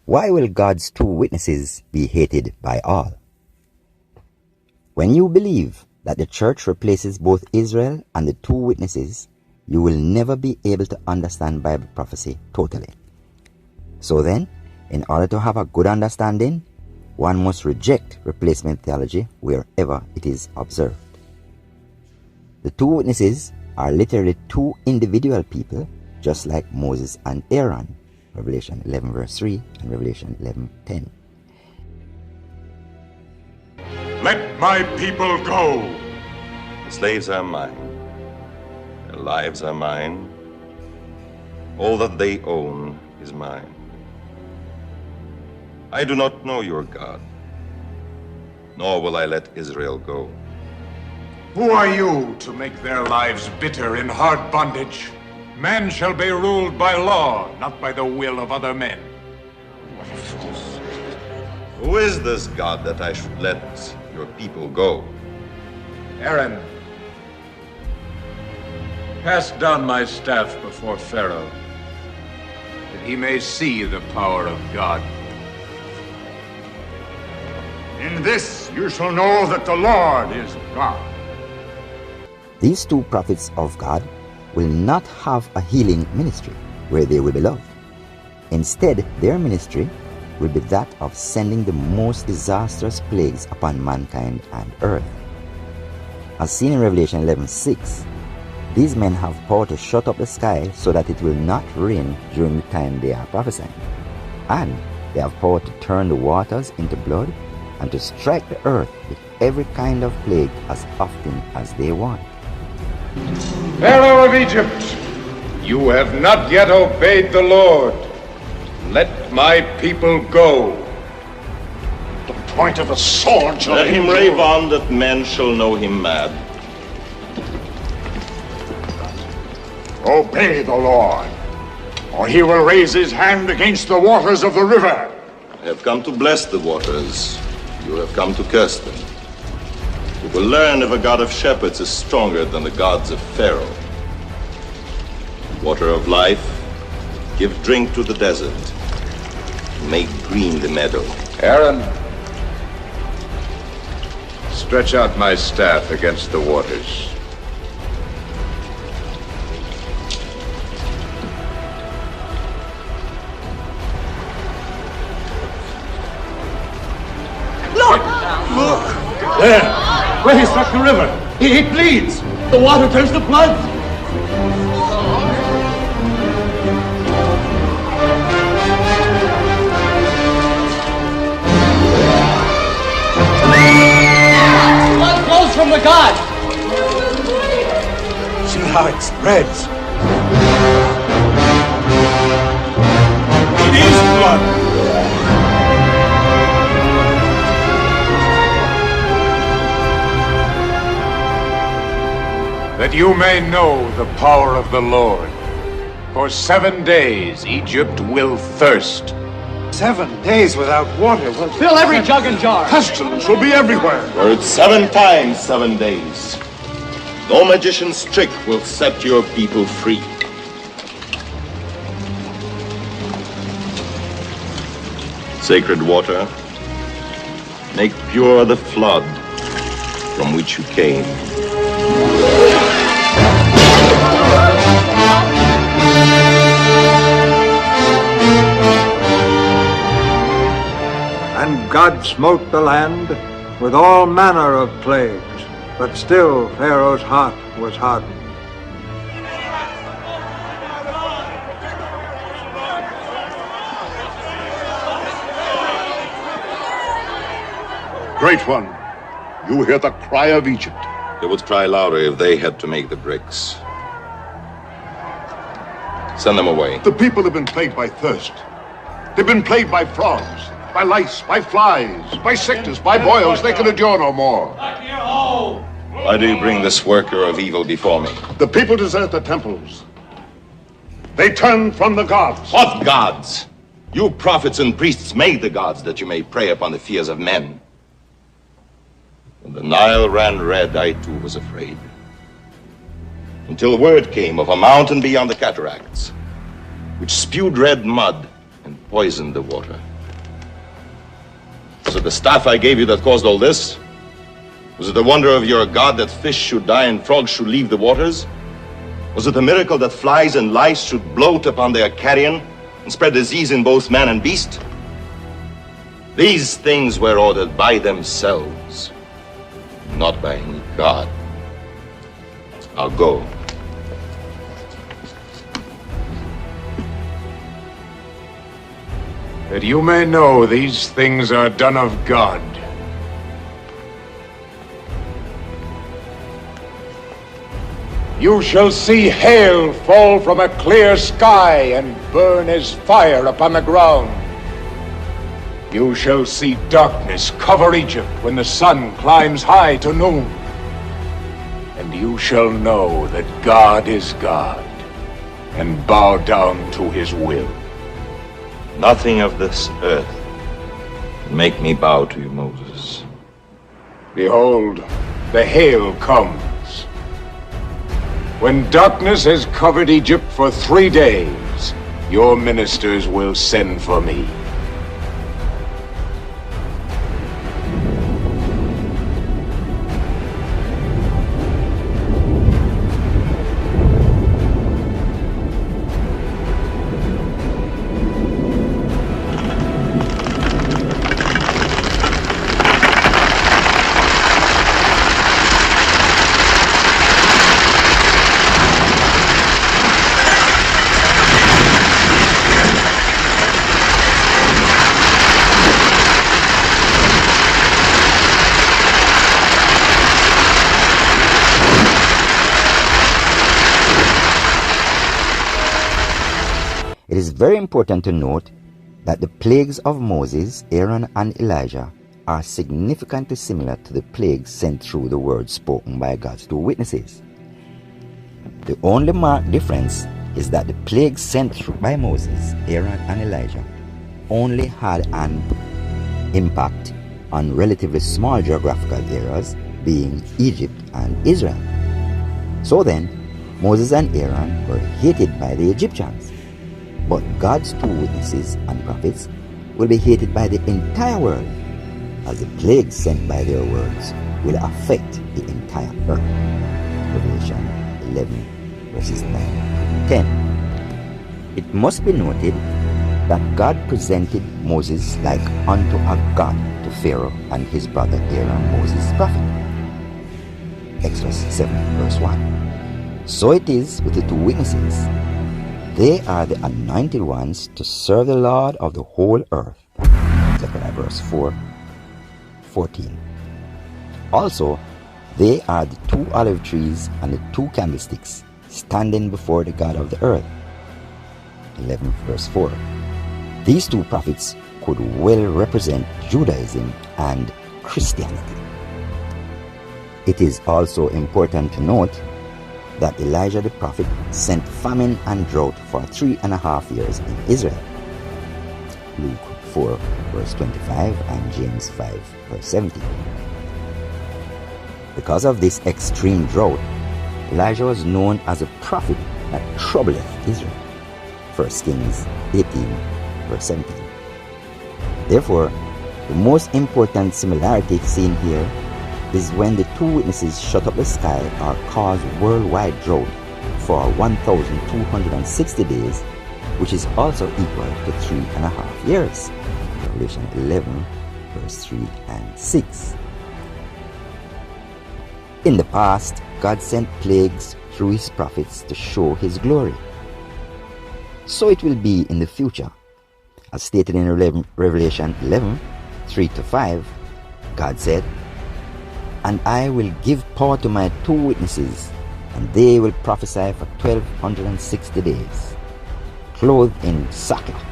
Why will God's two witnesses be hated by all? When you believe that the church replaces both Israel and the two witnesses, you will never be able to understand Bible prophecy totally. So then, in order to have a good understanding, one must reject replacement theology wherever it is observed. The two witnesses are literally two individual people, just like Moses and Aaron, Revelation 11 verse 3 and Revelation 11:10. Let my people go! The slaves are mine. Their lives are mine. All that they own is mine. I do not know your God, nor will I let Israel go. Who are you to make their lives bitter in hard bondage? Man shall be ruled by law, not by the will of other men. What a fool. Who is this God that I should let your people go? Aaron, cast down my staff before Pharaoh, that he may see the power of God. In this you shall know that the Lord is God. These two prophets of God will not have a healing ministry where they will be loved. Instead, their ministry will be that of sending the most disastrous plagues upon mankind and earth. As seen in Revelation 11:6, these men have power to shut up the sky so that it will not rain during the time they are prophesying. And they have power to turn the waters into blood and to strike the earth with every kind of plague as often as they want. Pharaoh of Egypt, you have not yet obeyed the Lord. Let my people go. The point of a sword shall Let him rave on that men shall know him mad. Obey the Lord, or he will raise his hand against the waters of the river. I have come to bless the waters. You have come to curse them. You will learn if a God of shepherds is stronger than the gods of Pharaoh. Water of life, give drink to the desert. Make green the meadow. Aaron, stretch out my staff against the waters. Look! There! Where he struck the river! It bleeds! The water turns to blood! Blood flows from the god! See how it spreads! It is blood! That you may know the power of the Lord. For 7 days Egypt will thirst. 7 days without water will fill every jug and jar. Pestilence will be everywhere. For it's 7 times 7 days. No magician's trick will set your people free. Sacred water, make pure the flood from which you came. And God smote the land with all manner of plagues, but still Pharaoh's heart was hardened. Great one, you hear the cry of Egypt. They would cry louder if they had to make the bricks. Send them away. The people have been plagued by thirst. They've been plagued by frogs, by lice, by flies, by sickness, by boils. They can endure no more. Why do you bring this worker of evil before me? The people desert the temples. They turn from the gods. What gods? You prophets and priests made the gods that you may prey upon the fears of men. When the Nile ran red, I too was afraid. Until word came of a mountain beyond the cataracts, which spewed red mud and poisoned the water. Was it the staff I gave you that caused all this? Was it the wonder of your God that fish should die and frogs should leave the waters? Was it the miracle that flies and lice should bloat upon their carrion and spread disease in both man and beast? These things were ordered by themselves, not by any God. I'll go. That you may know these things are done of God. You shall see hail fall from a clear sky and burn as fire upon the ground. You shall see darkness cover Egypt when the sun climbs high to noon. And you shall know that God is God, and bow down to his will. Nothing of this earth can make me bow to you, Moses. Behold, the hail comes. When darkness has covered Egypt for 3 days, your ministers will send for me. It is very important to note that the plagues of Moses, Aaron, and Elijah are significantly similar to the plagues sent through the word spoken by God's 2 witnesses. The only marked difference is that the plagues sent through by Moses, Aaron, and Elijah only had an impact on relatively small geographical areas, being Egypt and Israel. So then, Moses and Aaron were hated by the Egyptians. But God's 2 witnesses and prophets will be hated by the entire world, as the plagues sent by their words will affect the entire earth. Revelation 11 verses 9 and 10. It must be noted that God presented Moses like unto a god to Pharaoh and his brother Aaron, Moses' prophet. Exodus 7 verse 1. So it is with the 2 witnesses. They are the anointed ones to serve the Lord of the whole earth. Zechariah verse 4:14. Also, they are the 2 olive trees and the 2 candlesticks standing before the God of the earth. 11 verse 4. These 2 prophets could well represent Judaism and Christianity. It is also important to note that Elijah the prophet sent famine and drought for 3.5 years in Israel. Luke 4 verse 25 and James 5 verse 17. Because of this extreme drought, Elijah was known as a prophet that troubleth Israel. 1 Kings 18 verse 17. Therefore, the most important similarity seen here is when the 2 witnesses shut up the sky or cause worldwide drought for 1,260 days, which is also equal to 3.5 years. Revelation 11 verse 3 and 6. In the past, God sent plagues through his prophets to show his glory. So it will be in the future. As stated in Revelation 11 3-5, God said, "And I will give power to my 2 witnesses, and they will prophesy for 1,260 days, clothed in sackcloth.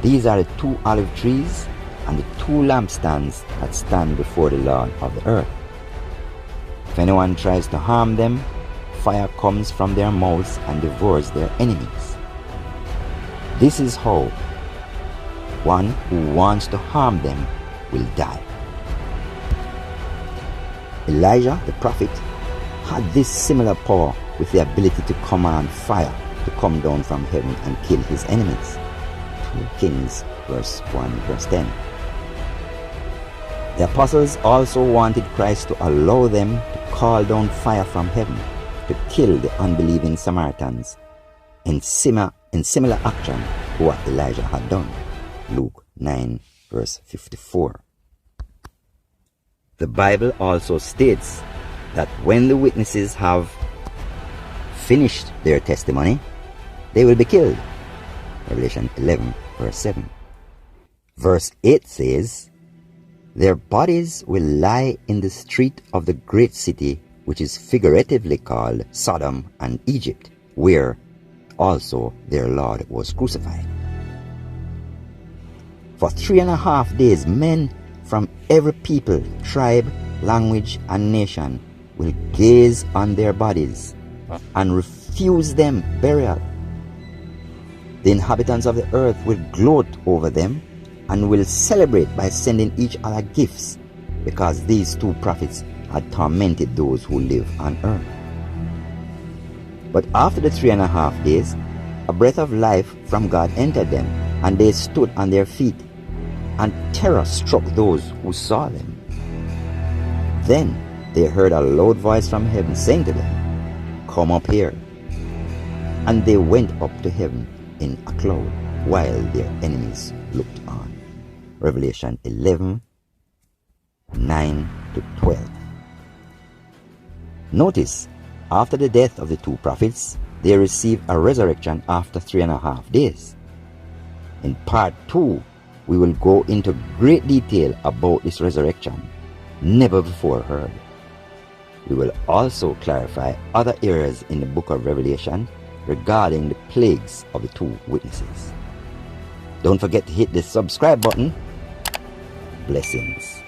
These are the 2 olive trees and the 2 lampstands that stand before the Lord of the earth. If anyone tries to harm them, fire comes from their mouths and devours their enemies. This is how one who wants to harm them will die." Elijah the prophet had this similar power with the ability to command fire to come down from heaven and kill his enemies. 2 Kings verse 1 verse 10. The apostles also wanted Christ to allow them to call down fire from heaven to kill the unbelieving Samaritans in similar action to what Elijah had done. Luke 9 verse 54. The Bible also states that when the witnesses have finished their testimony, they will be killed. Revelation 11 verse 7. Verse 8 says, their bodies will lie in the street of the great city, which is figuratively called Sodom and Egypt, where also their Lord was crucified. For 3.5 days, men from every people, tribe, language, and nation will gaze on their bodies and refuse them burial. The inhabitants of the earth will gloat over them and will celebrate by sending each other gifts, because these two prophets had tormented those who live on earth. But after the 3.5 days, a breath of life from God entered them, and they stood on their feet, and terror struck those who saw them. Then they heard a loud voice from heaven saying to them, come up here. And they went up to heaven in a cloud, while their enemies looked on. Revelation 11, 9 to 12. Notice, after the death of the two prophets, they received a resurrection after 3.5 days. In part 2, we will go into great detail about this resurrection, never before heard. We will also clarify other areas in the book of Revelation regarding the plagues of the two witnesses. Don't forget to hit the subscribe button. Blessings.